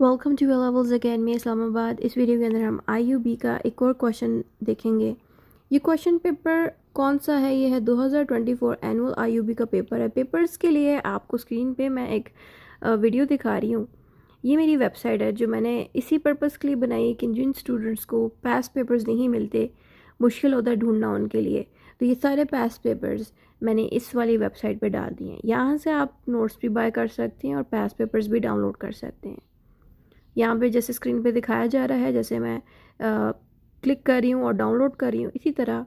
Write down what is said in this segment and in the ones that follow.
Welcome two levels academy Islamabad. इस video के अंदर हम आईयूबी का एक और क्वेश्चन देखेंगे। ये क्वेश्चन पेपर कौन सा है? ये है 2024 एनुअल आईयूबी का पेपर है। पेपर्स के लिए आपको स्क्रीन पे मैं एक वीडियो दिखा रही हूँ। ये मेरी वेबसाइट है जो मैंने इसी पर्पज़ के लिए बनाई है कि जिन स्टूडेंट्स को पास पेपर्स नहीं मिलते, मुश्किल होता है ढूंढना उनके लिए, तो ये सारे पास पेपर्स मैंने इस वाली वेबसाइट पे डाल दिए हैं। यहाँ से आप नोट्स भी बाय कर सकते हैं और पास पेपर्स भी डाउनलोड कर सकते हैं। यहाँ पे जैसे स्क्रीन पे दिखाया जा रहा है, जैसे मैं क्लिक कर रही हूँ और डाउनलोड कर रही हूँ, इसी तरह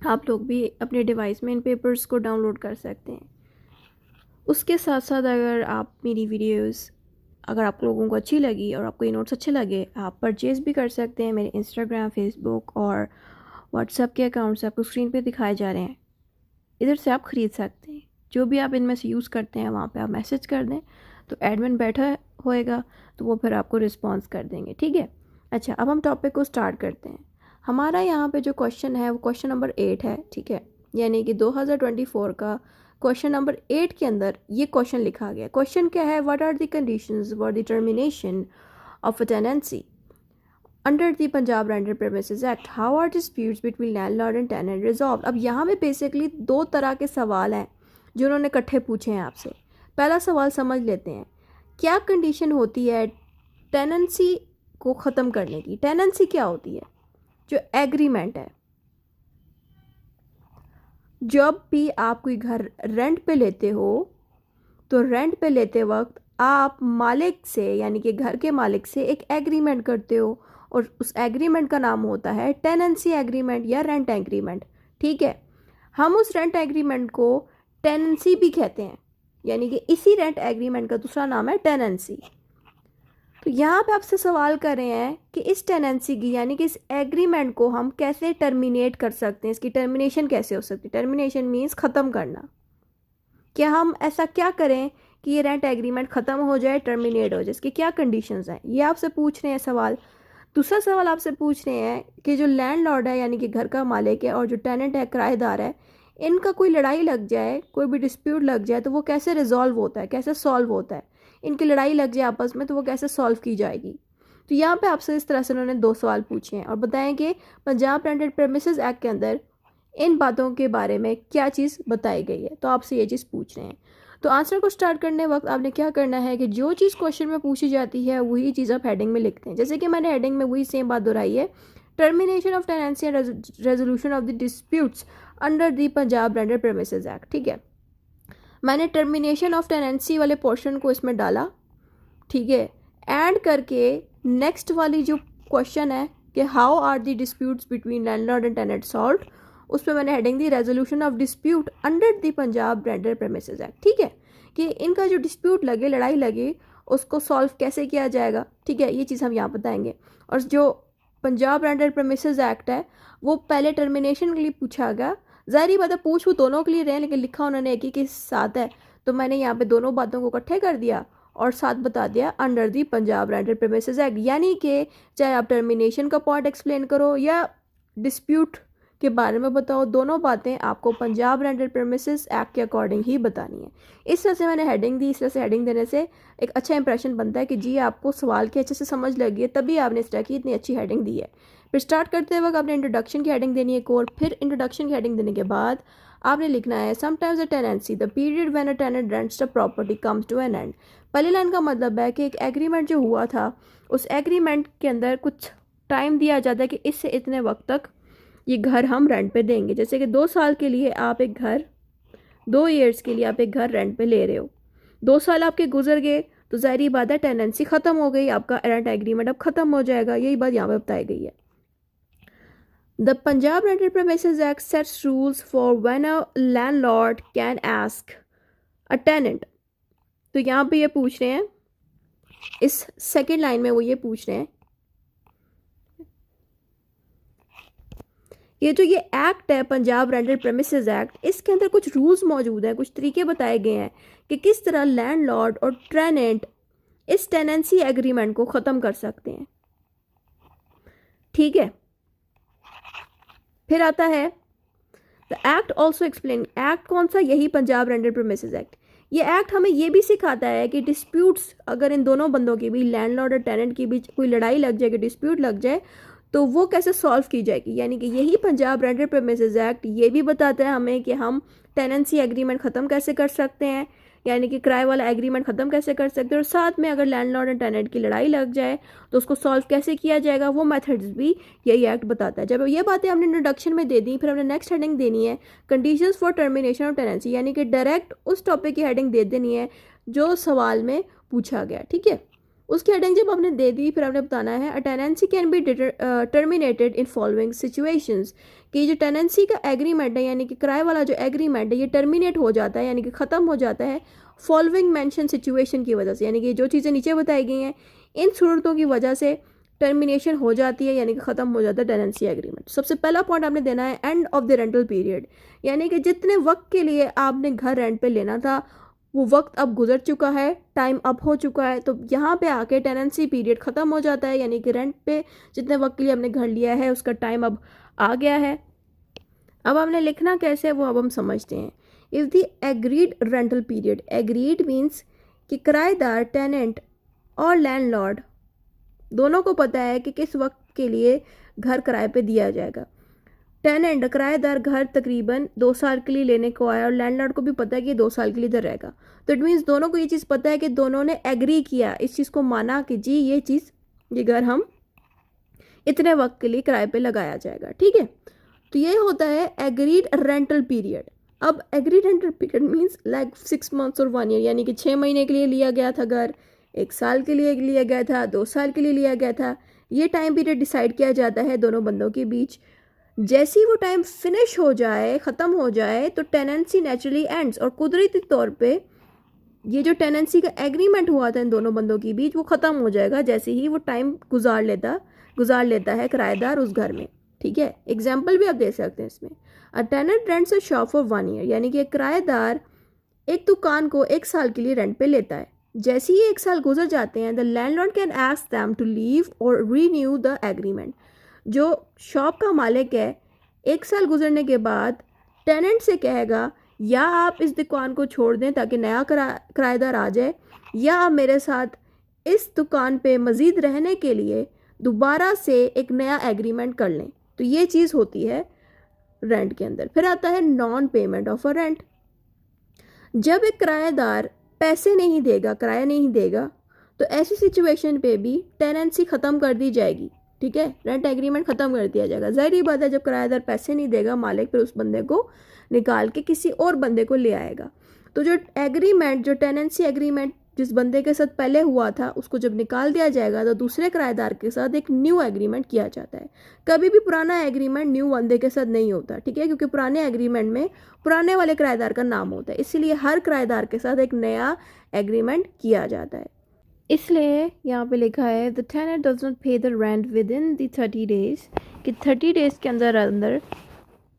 आप लोग भी अपने डिवाइस में इन पेपर्स को डाउनलोड कर सकते हैं। उसके साथ साथ अगर आप मेरी वीडियोस अगर आप लोगों को अच्छी लगी और आपको ये नोट्स अच्छे लगे, आप परचेज़ भी कर सकते हैं। मेरे इंस्टाग्राम, फेसबुक और व्हाट्सएप के अकाउंट्स आपको स्क्रीन पे दिखाए जा रहे हैं, इधर से आप ख़रीद सकते हैं। जो भी आप इनमें से यूज़ करते हैं वहाँ पे आप मैसेज कर दें, तो एडमिन बैठा होएगा तो वो फिर आपको रिस्पॉन्स कर देंगे। ठीक है, अच्छा, अब हम टॉपिक को स्टार्ट करते हैं। हमारा यहाँ पे जो क्वेश्चन है वो क्वेश्चन नंबर 8 है। ठीक है, यानी कि 2024 का क्वेश्चन नंबर 8 के अंदर ये क्वेश्चन लिखा गया। क्वेश्चन क्या है? What are the conditions for the termination of a tenancy under the Punjab rental premises act? How are disputes between landlord and tenant resolve? अब यहाँ पे बेसिकली दो तरह के सवाल हैं जो उन्होंने इकट्ठे पूछे हैं आपसे। पहला सवाल समझ लेते हैं। क्या कंडीशन होती है टेनेंसी को ख़त्म करने की? टेनेंसी क्या होती है? जो एग्रीमेंट है। जब भी आप कोई घर रेंट पे लेते हो तो रेंट पे लेते वक्त आप मालिक से, यानी कि घर के मालिक से एक एग्रीमेंट करते हो और उस एग्रीमेंट का नाम होता है टेनेंसी एग्रीमेंट या रेंट एग्रीमेंट। ठीक है, हम उस रेंट एग्रीमेंट को टेनेंसी भी कहते हैं, यानी कि इसी रेंट एग्रीमेंट का दूसरा नाम है टेनेंसी। तो यहाँ पे आपसे सवाल कर रहे हैं कि इस टेनेंसी की, यानी कि इस एग्रीमेंट को हम कैसे टर्मिनेट कर सकते हैं, इसकी टर्मिनेशन कैसे हो सकती है? टर्मिनेशन मीन्स ख़त्म करना। क्या हम ऐसा क्या करें कि ये रेंट एग्रीमेंट ख़त्म हो जाए, टर्मिनेट हो जाए? इसकी क्या कंडीशंस हैं, ये आपसे पूछ रहे हैं सवाल। दूसरा सवाल आपसे पूछ रहे हैं कि जो लैंडलॉर्ड है, यानी कि घर का मालिक है, और जो टेनेंट है, किराएदार है, इनका कोई लड़ाई लग जाए, कोई भी डिस्प्यूट लग जाए, तो वो कैसे रिजॉल्व होता है, कैसे सॉल्व होता है? इनकी लड़ाई लग जाए आपस में तो वो कैसे सॉल्व की जाएगी? तो यहाँ पे आपसे इस तरह से उन्होंने दो सवाल पूछे हैं और बताएं कि पंजाब रेंटेड प्रेमिसेस एक्ट के अंदर इन बातों के बारे में क्या चीज़ बताई गई है। तो आपसे ये चीज़ पूछ रहे हैं। तो आंसर को स्टार्ट करने वक्त आपने क्या करना है कि जो चीज़ क्वेश्चन में पूछी जाती है वही चीज़ आप हेडिंग में लिखते हैं। जैसे कि मैंने हेडिंग में वही सेम बात दोहराई है, termination of tenancy and resolution of the disputes under the Punjab rented premises act. ठीक है, मैंने टर्मिनेशन ऑफ टेनेंसी वाले पोर्शन को इसमें डाला। ठीक है, ऐड करके नेक्स्ट वाली जो क्वेश्चन है कि how are the disputes between landlord and tenant solved, उस पर मैंने हेडिंग दी resolution of dispute under the Punjab rental premises act. ठीक है, कि इनका जो डिस्प्यूट लगे, लड़ाई लगे, उसको सॉल्व कैसे किया जाएगा। ठीक है, ये चीज़ हम यहाँ बताएंगे। और जो पंजाब रेंटल प्रेमिसेस एक्ट है वो पहले टर्मिनेशन के लिए पूछा गया। ज़ाहिर बात है पूछ वो दोनों के लिए रहे, लेकिन लिखा उन्होंने एक ही के साथ है, तो मैंने यहाँ पे दोनों बातों को इकट्ठे कर दिया और साथ बता दिया under the Punjab rental premises act. यानी कि चाहे आप टर्मिनेशन का पॉइंट एक्सप्लेन करो या डिस्प्यूट के बारे में बताओ, दोनों बातें आपको पंजाब रेंटल प्रेमिसेस एक्ट के अकॉर्डिंग ही बतानी है। इस तरह से मैंने हेडिंग दी। इस तरह से हेडिंग देने से एक अच्छा इंप्रेशन बनता है कि जी आपको सवाल की अच्छे से समझ लगी है, तभी आपने इस तरह की इतनी अच्छी हेडिंग दी है। फिर स्टार्ट करते वक्त आपने इंट्रोडक्शन की हेडिंग देनी है एक और। फिर इंट्रोडक्शन की हेडिंग देने के बाद आपने लिखना है sometimes a tenancy the period when a tenant rents the property comes to an end. पहली लाइन का मतलब है कि एक एग्रीमेंट जो हुआ था, उस एग्रीमेंट के अंदर कुछ टाइम दिया जाता है कि इससे इतने वक्त तक ये घर हम रेंट पे देंगे। जैसे कि 2 साल के लिए आप एक घर, 2 ईयर्स के लिए आप एक घर रेंट पे ले रहे हो, 2 साल आपके गुजर गए तो ज़ाहिर बात है टेनेंसी ख़त्म हो गई, आपका रेंट एग्रीमेंट अब ख़त्म हो जाएगा। यही बात यहाँ पे बताई गई है। The Punjab Rental Premises Act sets rules for when a landlord can ask a tenant। तो यहाँ पे ये पूछ रहे हैं, इस सेकेंड लाइन में वो ये पूछ रहे हैं, ये जो ये एक्ट है पंजाब रेंटल प्रेमिसेस एक्ट, इसके अंदर कुछ रूल्स मौजूद हैं, कुछ तरीके बताए गए हैं कि किस तरह लैंडलॉर्ड और टेनेंट इस टेनेंसी एग्रीमेंट को ख़त्म कर सकते हैं। ठीक है, फिर आता है the act also explain. Act कौन सा? यही पंजाब रेंटल प्रेमिसेस एक्ट। ये एक्ट हमें ये भी सिखाता है कि डिस्प्यूट्स अगर इन दोनों बंदों के बीच, लैंडलॉर्ड और टेनेंट के बीच कोई लड़ाई लग जाए, डिस्प्यूट लग जाए, तो वो कैसे सॉल्व की जाएगी। यानी कि यही पंजाब रेंटेड प्रेमिसेस एक्ट ये भी बताता है हमें कि हम टेनेंसी एग्रीमेंट ख़त्म कैसे कर सकते हैं, यानी कि किराए वाला एग्रीमेंट ख़त्म कैसे कर सकते हैं, और साथ में अगर लैंडलॉर्ड एंड टेनेंट की लड़ाई लग जाए तो उसको सॉल्व कैसे किया जाएगा, वो मेथड्स भी यही एक्ट बताता है। जब ये बातें हमने इंट्रोडक्शन में दे दी, फिर हमने नेक्स्ट हेडिंग देनी है conditions for termination of tenancy, यानी कि डायरेक्ट उस टॉपिक की हेडिंग दे देनी है जो सवाल में पूछा गया। ठीक है, उसकी हेडिंग जब हमने दे दी, फिर हमने बताना है a tenancy can be terminated in following situations, कि जो टेनेंसी का एग्रीमेंट है यानी कि किराए वाला जो एग्रीमेंट है ये टर्मिनेट हो जाता है, यानी कि ख़त्म हो जाता है फॉलोइंग मेंशन सिचुएशन की वजह से, यानी कि जो चीज़ें नीचे बताई गई हैं इन सूरतों की वजह से टर्मिनेशन हो जाती है, यानी कि ख़त्म हो जाता है टेनेंसी एग्रीमेंट। सबसे पहला पॉइंट आपने देना है end of the rental period, यानी कि जितने वक्त के लिए आपने घर रेंट पे लेना था वो वक्त अब गुजर चुका है, टाइम अप हो चुका है, तो यहाँ पे आके टेनेंसी पीरियड ख़त्म हो जाता है, यानी कि रेंट पे जितने वक्त के लिए हमने घर लिया है उसका टाइम अब आ गया है। अब हमने लिखना कैसे है वो अब हम समझते हैं। If the agreed rental period, agreed means कि किराएदार, टेनेंट और लैंडलॉर्ड दोनों को पता है कि किस वक्त के लिए घर किराए पे दिया जाएगा। टेनेंट किराएदार घर तकरीबन 2 साल के लिए लेने को आया और लैंडलॉर्ड को भी पता है कि 2 साल के लिए इधर रहेगा, तो इट मीन्स दोनों को ये चीज़ पता है कि दोनों ने एग्री किया, इस चीज़ को माना कि जी ये घर हम इतने वक्त के लिए किराए पे लगाया जाएगा। ठीक है, तो ये होता है एग्रीड रेंटल पीरियड। अब agreed rental period means like 6 months और 1 ईयर, यानी कि 6 महीने के लिए लिया गया था घर, 1 साल के लिए लिया गया था, 2 साल के लिए लिया गया था। ये टाइम पीरियड डिसाइड किया जाता है दोनों बंदों के बीच। जैसे ही वो टाइम फिनिश हो जाए, ख़त्म हो जाए, तो टेनेंसी नेचुरली एंड्स, और कुदरती तौर पे ये जो टेनेंसी का एग्रीमेंट हुआ था इन दोनों बंदों के बीच वो ख़त्म हो जाएगा जैसे ही वो टाइम गुजार लेता है किराएदार उस घर में। ठीक है, एग्जाम्पल भी आप दे सकते हैं इसमें। A tenant rents a shop for 1 year, यानी कि किराएदार एक दुकान को 1 साल के लिए रेंट पे लेता है। जैसे ही 1 साल गुजर जाते हैं, the landlord can ask them to leave or renew the agreement. जो शॉप का मालिक है 1 साल गुजरने के बाद टेनेंट से कहेगा या आप इस दुकान को छोड़ दें ताकि नया किराएदार आ जाए, या आप मेरे साथ इस दुकान पे मज़ीद रहने के लिए दोबारा से एक नया एग्रीमेंट कर लें। तो ये चीज़ होती है रेंट के अंदर। फिर आता है non payment of a rent. जब एक किराएदार पैसे नहीं देगा, किराया नहीं देगा, तो ऐसी सिचुएशन पे भी टेनेंसी ख़त्म कर दी जाएगी। ठीक है, रेंट एग्रीमेंट ख़त्म कर दिया जाएगा। ज़ाहिर बात है जब किराएदार पैसे नहीं देगा, मालिक फिर उस बंदे को निकाल के किसी और बंदे को ले आएगा। तो जो एग्रीमेंट, जो टेनेंसी एग्रीमेंट जिस बंदे के साथ पहले हुआ था उसको जब निकाल दिया जाएगा तो दूसरे किराएदार के साथ एक न्यू एग्रीमेंट किया जाता है। कभी भी पुराना एग्रीमेंट न्यू बंदे के साथ नहीं होता। ठीक है, क्योंकि पुराने एग्रीमेंट में पुराने वाले किराएदार का नाम होता है, इसीलिए हर किराएदार के साथ एक नया एग्रीमेंट किया जाता है। इसलिए यहाँ पे लिखा है द टेनेंट डज नॉट पे the rent with in the 30 days, कि 30 डेज़ के अंदर अंदर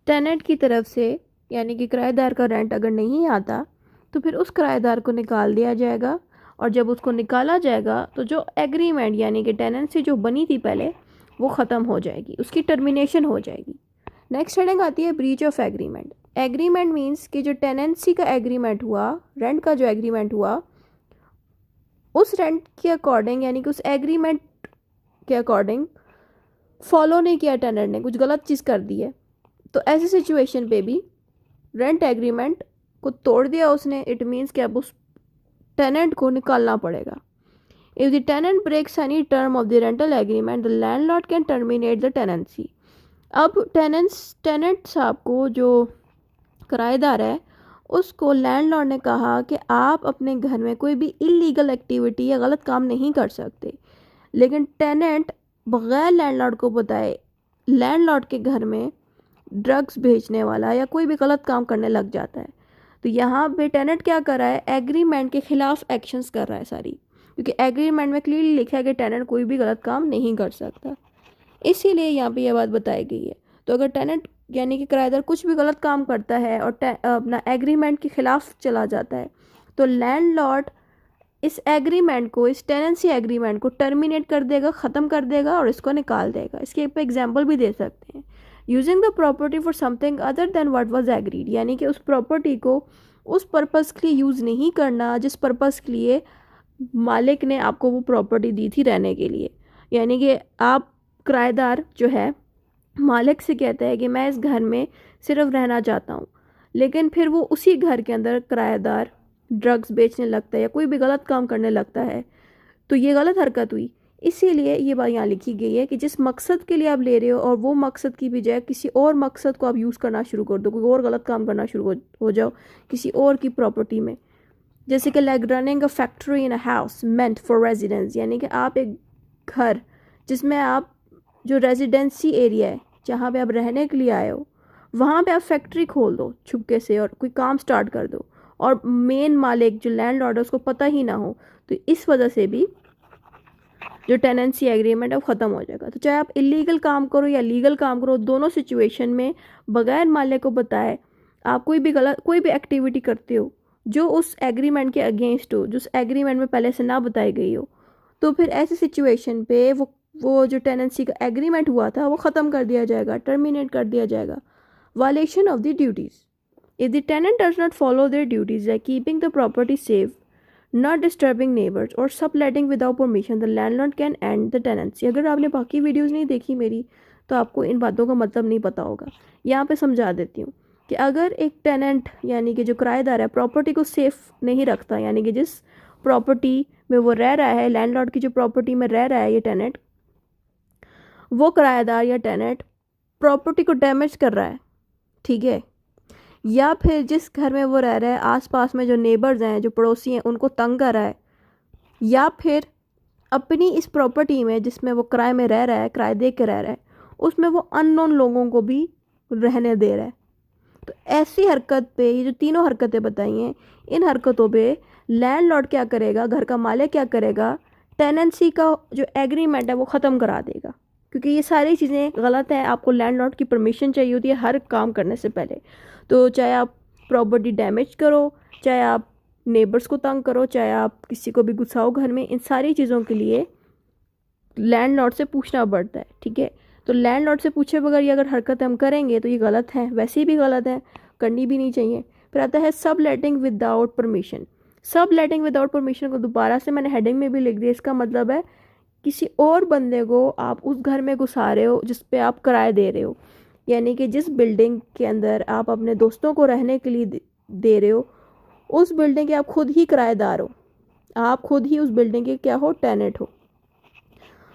टेनेंट की तरफ से यानी कि किराएदार का रेंट अगर नहीं आता तो फिर उस किराएदार को निकाल दिया जाएगा, और जब उसको निकाला जाएगा तो जो एग्रीमेंट यानी कि टेनेंसी जो बनी थी पहले वो ख़त्म हो जाएगी, उसकी टर्मिनेशन हो जाएगी। नेक्स्ट हेडिंग आती है breach of agreement. Agreement means कि जो टेनेंसी का एग्रीमेंट हुआ, रेंट का जो एग्रीमेंट हुआ, उस रेंट के अकॉर्डिंग यानी कि उस एग्रीमेंट के अकॉर्डिंग फॉलो नहीं किया टेनेंट ने, कुछ गलत चीज़ कर दी है, तो ऐसी सिचुएशन पे भी रेंट एग्रीमेंट को तोड़ दिया उसने, इट मीन्स कि अब उस टेनेंट को निकालना पड़ेगा। If the tenant breaks any term of the rental agreement the landlord can terminate the tenancy. अब टेनेंट साहब को, जो किराएदार है, उसको लैंडलॉर्ड ने कहा कि आप अपने घर में कोई भी इलीगल एक्टिविटी या गलत काम नहीं कर सकते, लेकिन टेनेंट बग़ैर लैंडलॉर्ड को बताए लैंडलॉर्ड के घर में ड्रग्स बेचने वाला या कोई भी गलत काम करने लग जाता है। तो यहाँ पे टेनेंट क्या कर रहा है, एग्रीमेंट के ख़िलाफ़ एक्शंस कर रहा है सारी, क्योंकि एग्रीमेंट में क्लियरली लिखा है कि टेनेंट कोई भी गलत काम नहीं कर सकता, इसीलिए यहाँ पे यह बात बताई गई है। तो अगर टेनेंट यानी कि किराएदार कुछ भी गलत काम करता है और अपना एग्रीमेंट के ख़िलाफ़ चला जाता है, तो लैंडलॉर्ड इस एग्रीमेंट को, इस टेनेंसी एग्रीमेंट को टर्मिनेट कर देगा, ख़त्म कर देगा और इसको निकाल देगा। इसके पे एग्जांपल भी दे सकते हैं, using the property for something other than what was agreed, यानी कि उस प्रॉपर्टी को उस पर्पज़ के लिए यूज़ नहीं करना जिस पर्पज़ के लिए मालिक ने आपको वो प्रॉपर्टी दी थी रहने के लिए। यानी कि आप किराएदार जो है मालिक से कहता है कि मैं इस घर में सिर्फ रहना चाहता हूँ, लेकिन फिर वो उसी घर के अंदर किराएदार ड्रग्स बेचने लगता है या कोई भी गलत काम करने लगता है, तो ये गलत हरकत हुई। इसीलिए ये बात यहाँ लिखी गई है कि जिस मकसद के लिए आप ले रहे हो और वो मकसद की बजाय किसी और मकसद को आप यूज़ करना शुरू कर दो, कोई और गलत काम करना शुरू हो जाओ किसी और की प्रॉपर्टी में। जैसे कि like running a factory in a house meant for residence, यानी कि आप एक घर जिसमें आप जो रेजिडेंसी एरिया है जहाँ पे आप रहने के लिए आए हो वहाँ पे आप फैक्ट्री खोल दो छुपके से और कोई काम स्टार्ट कर दो और मेन मालिक जो लैंडलॉर्ड है उसको पता ही ना हो, तो इस वजह से भी जो टेनेंसी एग्रीमेंट है वो ख़त्म हो जाएगा। तो चाहे आप इलीगल काम करो या लीगल काम करो, दोनों सिचुएशन में बगैर मालिक को बताए आप कोई भी एक्टिविटी करते हो जो उस एग्रीमेंट के अगेंस्ट हो, जो उस एग्रीमेंट में पहले से ना बताई गई हो, तो फिर ऐसी सिचुएशन पे वो जो टेनेंसी का एग्रीमेंट हुआ था वो ख़त्म कर दिया जाएगा, टर्मिनेट कर दिया जाएगा। Violation of the duties, if the tenant does not follow their duties like keeping the property safe, not disturbing neighbors or subletting without permission, the landlord can end the tenancy। अगर आपने बाकी videos नहीं देखी मेरी तो आपको इन बातों का मतलब नहीं पता होगा। यहाँ पे समझा देती हूँ कि अगर एक टेनेंट यानी कि जो किराएदार है प्रॉपर्टी को सेफ नहीं रखता, यानी कि जिस प्रॉपर्टी में वो रह रहा है, लैंडलॉर्ड की जो प्रॉपर्टी में रह रहा है ये टेनेंट, वो किराएदार या टेनेंट प्रॉपर्टी को डैमेज कर रहा है, ठीक है, या फिर जिस घर में वो रह रहा है आसपास में जो नेबर्स हैं, जो पड़ोसी हैं, उनको तंग कर रहा है, या फिर अपनी इस प्रॉपर्टी में जिसमें वो किराए में रह रहा है, किराए दे के रह रहा है, उसमें वो अननोन लोगों को भी रहने दे रहा है, तो ऐसी हरकत पे ये जो तीनों हरकतें बताई हैं, इन हरकतों पे लैंडलॉर्ड क्या करेगा, घर का मालिक क्या करेगा, टेनेंसी का जो एग्रीमेंट है वो ख़त्म करा देगा, क्योंकि ये सारी चीज़ें गलत हैं। आपको लैंडलॉर्ड की परमिशन चाहिए होती है हर काम करने से पहले। तो चाहे आप प्रॉपर्टी डैमेज करो, चाहे आप नेबर्स को तंग करो, चाहे आप किसी को भी घुसाओ घर में, इन सारी चीज़ों के लिए लैंडलॉर्ड से पूछना पड़ता है, ठीक है। तो लैंडलॉर्ड से पूछे बगैर ये अगर हरकत हम करेंगे तो ये गलत है, वैसे भी गलत है, करनी भी नहीं चाहिए। फिर आता है सब लेटिंग विदाउट परमिशन। सब लेटिंग विदाउट परमिशन को दोबारा से मैंने हेडिंग में भी लिख दिया। इसका मतलब है किसी और बंदे को आप उस घर में घुसा रहे हो जिस पे आप किराए दे रहे हो, यानी कि जिस बिल्डिंग के अंदर आप अपने दोस्तों को रहने के लिए दे रहे हो, उस बिल्डिंग के आप खुद ही किराएदार हो, आप खुद ही उस बिल्डिंग के क्या हो, टेनेंट हो।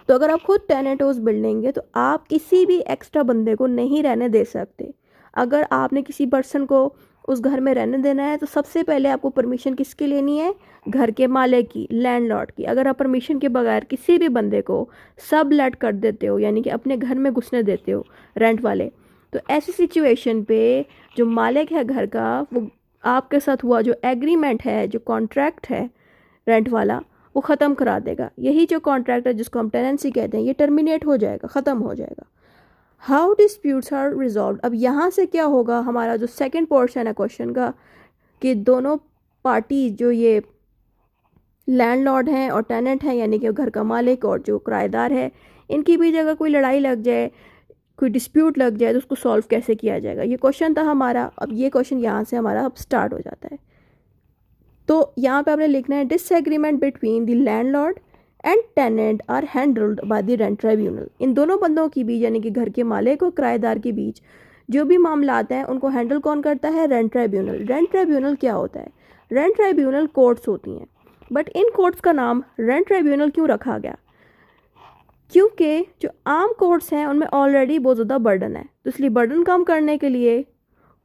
तो अगर आप खुद टेनेंट हो उस बिल्डिंग के, तो आप किसी भी एक्स्ट्रा बंदे को नहीं रहने दे सकते। अगर आपने किसी पर्सन को उस घर में रहने देना है तो सबसे पहले आपको परमिशन किसकी लेनी है, घर के मालिक की, लैंडलॉर्ड की। अगर आप परमिशन के बगैर किसी भी बंदे को सब लेट कर देते हो, यानी कि अपने घर में घुसने देते हो रेंट वाले, तो ऐसी सिचुएशन पे जो मालिक है घर का, वो आपके साथ हुआ जो एग्रीमेंट है, जो कॉन्ट्रैक्ट है रेंट वाला, वो ख़त्म करा देगा। यही जो कॉन्ट्रैक्ट है जिसको हम टेनेंसी कहते हैं, ये टर्मिनेट हो जाएगा, ख़त्म हो जाएगा। How disputes are resolve. अब यहाँ से क्या होगा, हमारा जो सेकंड पोर्शन है क्वेश्चन का, कि दोनों पार्टी जो ये लैंडलॉर्ड हैं और टेनेंट हैं, यानी कि घर का मालिक और जो किराएदार है, इनकी बीच अगर कोई लड़ाई लग जाए, कोई डिस्प्यूट लग जाए, तो उसको सॉल्व कैसे किया जाएगा, ये क्वेश्चन था हमारा। अब ये क्वेश्चन यहाँ से हमारा अब स्टार्ट हो जाता है। तो यहाँ पे आपने लिखना है disagreement between the landlord and tenant are handled by the rent tribunal. इन दोनों बंदों के बीच, यानी कि घर के मालिक और किराएदार के बीच जो भी मामला आते हैं उनको हैंडल कौन करता है, रेंट ट्राइब्यूनल। रेंट ट्राइब्यूनल क्या होता है, रेंट ट्राइब्यूनल कोर्ट्स होती हैं, बट इन कोर्ट्स का नाम रेंट ट्राइब्यूनल क्यों रखा गया, क्योंकि जो आम कोर्ट्स हैं उनमें ऑलरेडी बहुत ज़्यादा बर्डन है, तो इसलिए बर्डन कम करने के लिए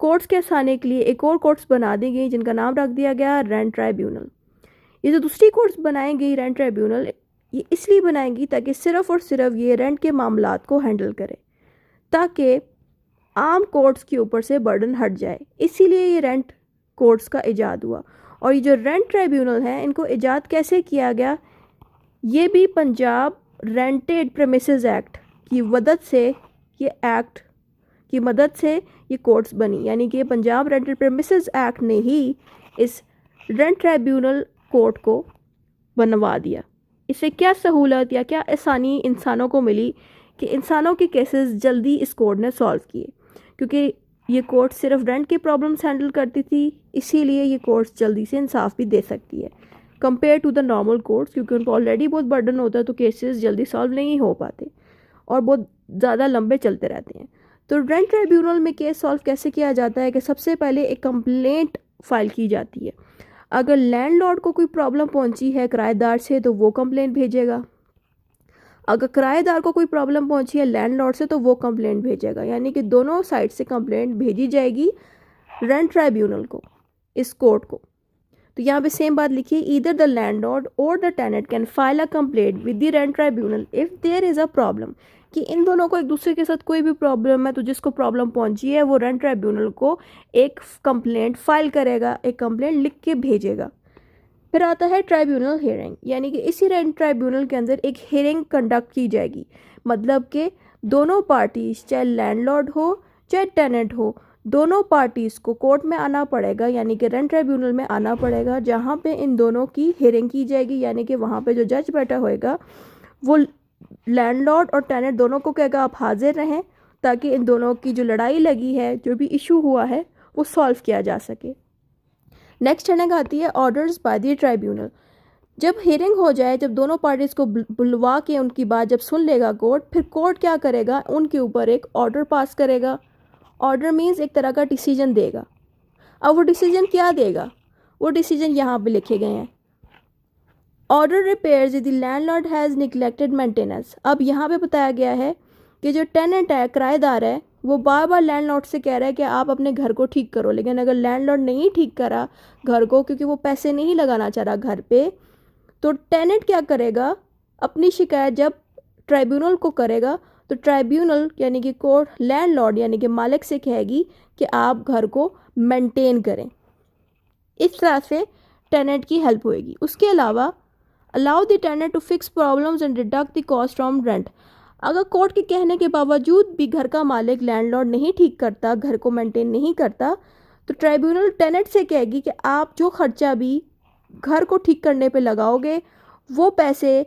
कोर्ट्स के आसानी के लिए एक और कोर्ट्स बना दी गई जिनका नाम रख दिया गया रेंट ट्राइब्यूनल। ये जो दूसरी कोर्ट्स बनाई गई रेंट ट्राइब्यूनल, ये इसलिए बनाएगी ताकि सिर्फ़ और सिर्फ ये रेंट के मामलात को हैंडल करे, ताकि आम कोर्ट्स के ऊपर से बर्डन हट जाए। इसीलिए ये रेंट कोर्ट्स का इजाद हुआ। और ये जो रेंट ट्राइब्यूनल है, इनको इजाद कैसे किया गया, ये भी पंजाब रेंटेड प्रेमिसेस एक्ट की मदद से, ये एक्ट की मदद से ये कोर्ट्स बनी, यानी कि पंजाब रेंटेड प्रेमिसेस एक्ट ने ही इस रेंट ट्राइब्यूनल कोर्ट को बनवा दिया। इससे क्या सहूलत या क्या आसानी इंसानों को मिली कि इंसानों के केसेस जल्दी इस कोर्ट ने सॉल्व किए, क्योंकि ये कोर्ट सिर्फ रेंट की प्रॉब्लम्स हैंडल करती थी, इसीलिए ये कोर्ट्स जल्दी से इंसाफ भी दे सकती है compare to the normal courts, क्योंकि उनको ऑलरेडी बहुत बर्डन होता है तो केसेस जल्दी सॉल्व नहीं हो पाते और बहुत ज़्यादा लंबे चलते रहते हैं। तो रेंट ट्राइब्यूनल में केस सॉल्व कैसे किया जाता है कि सबसे पहले एक कंप्लेंट फाइल की जाती है। अगर लैंडलॉर्ड को कोई प्रॉब्लम पहुंची है किराएदार से तो वो कंप्लेंट भेजेगा, अगर किराएदार को कोई प्रॉब्लम पहुंची है लैंडलॉर्ड से तो वो कंप्लेंट भेजेगा, यानी कि दोनों साइड से कंप्लेंट भेजी जाएगी रेंट ट्राइब्यूनल को, इस कोर्ट को। तो यहाँ पे सेम बात लिखिए, either the landlord or the tenant can file a complaint with the rent tribunal if there is a problem, कि इन दोनों को एक दूसरे के साथ कोई भी प्रॉब्लम है तो जिसको प्रॉब्लम पहुंची है वो रेंट ट्राइब्यूनल को एक कंप्लेंट फाइल करेगा, एक कंप्लेंट लिख के भेजेगा। फिर आता है ट्राइब्यूनल हियरिंग, यानी कि इसी रेंट ट्राइब्यूनल के अंदर एक हियरिंग कंडक्ट की जाएगी, मतलब कि दोनों पार्टीज, चाहे लैंडलॉर्ड हो चाहे टेनेंट हो, दोनों पार्टीज़ को कोर्ट में आना पड़ेगा, यानी कि रेंट ट्राइब्यूनल में आना पड़ेगा, जहाँ पे इन दोनों की हियरिंग की जाएगी। यानी कि वहाँ पे जो जज बैठा होएगा वो लैंडलॉर्ड और टेनेंट दोनों को कहेगा आप हाजिर रहें, ताकि इन दोनों की जो लड़ाई लगी है, जो भी इशू हुआ है, वो सॉल्व किया जा सके। नेक्स्ट हेडिंग आती है ऑर्डर्स बाय द ट्राइब्यूनल। जब हियरिंग हो जाए, जब दोनों पार्टीज़ को बुलवा के उनकी बात जब सुन लेगा कोर्ट, फिर कोर्ट क्या करेगा, उनके ऊपर एक ऑर्डर पास करेगा। ऑर्डर मीन्स एक तरह का डिसीजन देगा। अब वो डिसीजन क्या देगा, वो डिसीजन यहाँ पे लिखे गए हैं। Order repairs the landlord has neglected maintenance. अब यहाँ पे बताया गया है कि जो टेनेंट है, किराएदार है, वो बार बार लैंडलॉर्ड से कह रहा है कि आप अपने घर को ठीक करो, लेकिन अगर लैंडलॉर्ड नहीं ठीक करा घर को, क्योंकि वो पैसे नहीं लगाना चाह रहा घर पे, तो टेनेंट क्या करेगा, अपनी शिकायत जब ट्राइब्यूनल को करेगा तो ट्राइब्यूनल यानी कि कोर्ट लैंडलॉर्ड यानी कि मालिक से कहेगी कि आप घर को मेंटेन करें। इस तरह से टेनेंट की हेल्प होएगी। उसके अलावा allow the tenant to fix problems and deduct the cost from rent. अगर कोर्ट के कहने के बावजूद भी घर का मालिक लैंडलॉर्ड नहीं ठीक करता, घर को मेंटेन नहीं करता, तो ट्राइब्यूनल टेनेंट से कहेगी कि आप जो खर्चा भी घर को ठीक करने पे लगाओगे वो पैसे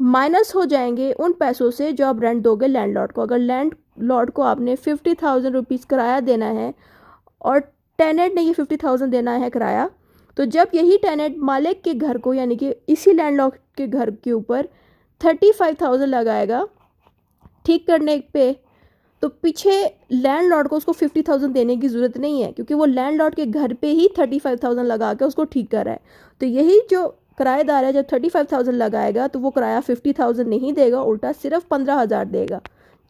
माइनस हो जाएंगे उन पैसों से जो आप रेंट दोगे लैंडलॉर्ड को। अगर लैंडलॉर्ड को आपने 50,000 रुपीज़ किराया देना है और टेनेंट ने ये 50,000 देना है किराया, तो जब यही टेनेंट मालिक के घर को यानी कि इसी लैंडलॉर्ड के घर के ऊपर 35,000 लगाएगा ठीक करने पे, तो पीछे लैंडलॉर्ड को उसको 50,000 देने की ज़रूरत नहीं है, क्योंकि वो लैंडलॉर्ड के घर पे ही 35,000 लगा के उसको ठीक कर रहा है। तो यही जो किराएदार है, जब 35,000 लगाएगा तो वो किराया 50,000 नहीं देगा, उल्टा सिर्फ 15,000 देगा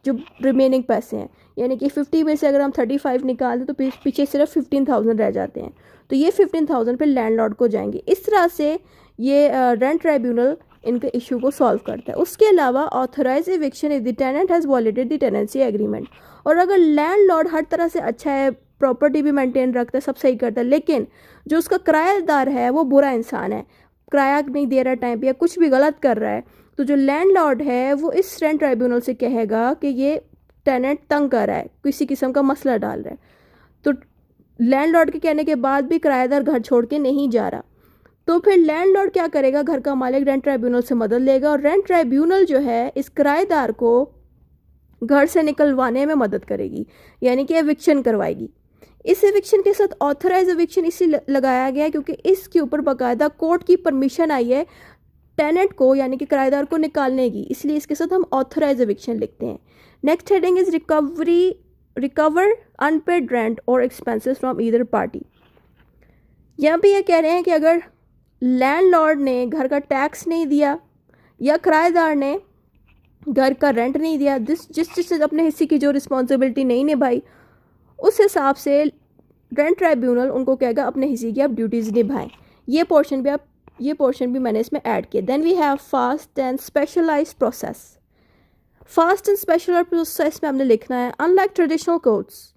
जो रिमेनिंग पैसे हैं। यानी कि 50 में से अगर हम 35 निकाल दें तो पीछे सिर्फ 15,000 रह जाते हैं, तो ये 15,000 पे लैंडलॉर्ड को जाएंगे। इस तरह से ये रेंट ट्राइब्यूनल इनके इशू को सॉल्व करता है। उसके अलावा authorize eviction if the tenant has violated the tenancy agreement. और अगर लैंडलॉर्ड हर तरह से अच्छा है, प्रॉपर्टी भी मेंटेन रखता है, सब सही करता है, लेकिन जो उसका किराएदार है वो बुरा इंसान है, किराया नहीं दे रहा टाइम पे या कुछ भी गलत कर रहा है, तो जो लैंडलॉर्ड है वो इस रेंट ट्राइब्यूनल से कहेगा कि ये टेनेंट तंग कर रहा है, किसी किस्म का मसला डाल रहा है। तो लैंडलॉर्ड के कहने के बाद भी किराएदार घर छोड़ के नहीं जा रहा, तो फिर लैंडलॉर्ड क्या करेगा, घर का मालिक रेंट ट्राइब्यूनल से मदद लेगा और रेंट ट्राइब्यूनल जो है इस किराएदार को घर से निकलवाने में मदद करेगी, यानी कि एविक्शन करवाएगी। इस एविक्शन के साथ ऑथराइज एविक्शन इसलिए लगाया गया है क्योंकि इसके ऊपर बाकायदा कोर्ट की परमिशन आई है टेनेंट को यानी कि किराएदार को निकालने की, इसलिए इसके साथ हम ऑथराइज एविक्शन लिखते हैं। Next heading is recover unpaid rent और एक्सपेंसेस फ्रॉम ईदर पार्टी। यहाँ पे ये कह रहे हैं कि अगर लैंडलॉर्ड ने घर का टैक्स नहीं दिया या किराएदार ने घर का रेंट नहीं दिया, जिस अपने हिस्से की जो रिस्पॉन्सिबिलिटी नहीं निभाई, उस हिसाब से रेंट ट्राइब्यूनल उनको कहेगा अपने हिस्से की आप ड्यूटीज़ निभाएं। ये पोर्शन भी मैंने इसमें ऐड किया। Then we have fast and specialized process. Fast and specialized process में हमने लिखना है unlike traditional courts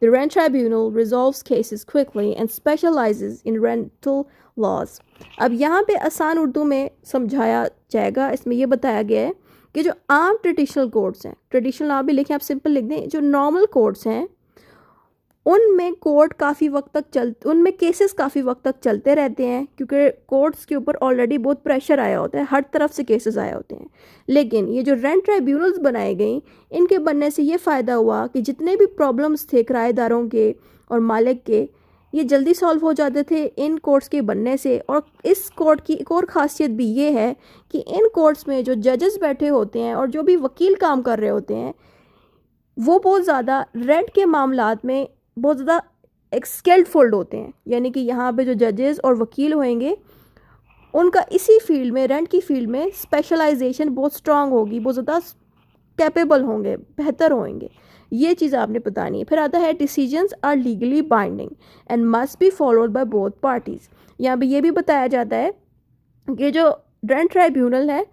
the rent tribunal resolves cases quickly and specializes in rental laws। अब यहाँ पे आसान उर्दू में समझाया जाएगा। इसमें ये बताया गया है कि जो आम ट्रेडिशनल कोर्ट्स हैं, ट्रेडिशनल आप भी लिखें, आप सिंपल लिख दें, जो नॉर्मल कोर्ट्स हैं उनमें उनमें केसेस काफ़ी वक्त तक चलते रहते हैं, क्योंकि कोर्ट्स के ऊपर ऑलरेडी बहुत प्रेशर आया होता है, हर तरफ से केसेस आए होते हैं। लेकिन ये जो रेंट ट्राइब्यूनल्स बनाए गए, इनके बनने से ये फ़ायदा हुआ कि जितने भी प्रॉब्लम्स थे किराएदारों के और मालिक के, ये जल्दी सॉल्व हो जाते थे इन कोर्ट्स के बनने से। और इस कोर्ट की एक और ख़ासियत भी ये है कि इन कोर्ट्स में जो जजेस बैठे होते हैं और जो भी वकील काम कर रहे होते हैं, वो बहुत ज़्यादा रेंट के मामलात में बहुत ज़्यादा स्किल्डफुल होते हैं। यानी कि यहाँ पे जो जजेस और वकील होंगे, उनका इसी फील्ड में, रेंट की फील्ड में स्पेशलाइजेशन बहुत स्ट्रांग होगी, बहुत ज़्यादा कैपेबल होंगे, बेहतर होंगे। ये चीज़ आपने बतानी है। फिर आता है decisions are legally binding and must be followed by both parties. यहाँ पे ये भी बताया जाता है कि जो रेंट ट्राइब्यूनल है,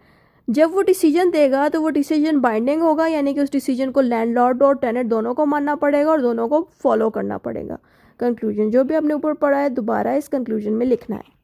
जब वो डिसीजन देगा तो वो डिसीजन बाइंडिंग होगा, यानी कि उस डिसीजन को लैंडलॉर्ड और टेनेंट दोनों को मानना पड़ेगा और दोनों को फॉलो करना पड़ेगा। कंक्लूजन जो भी आपने ऊपर पढ़ा है, दोबारा इस कंक्लूजन में लिखना है।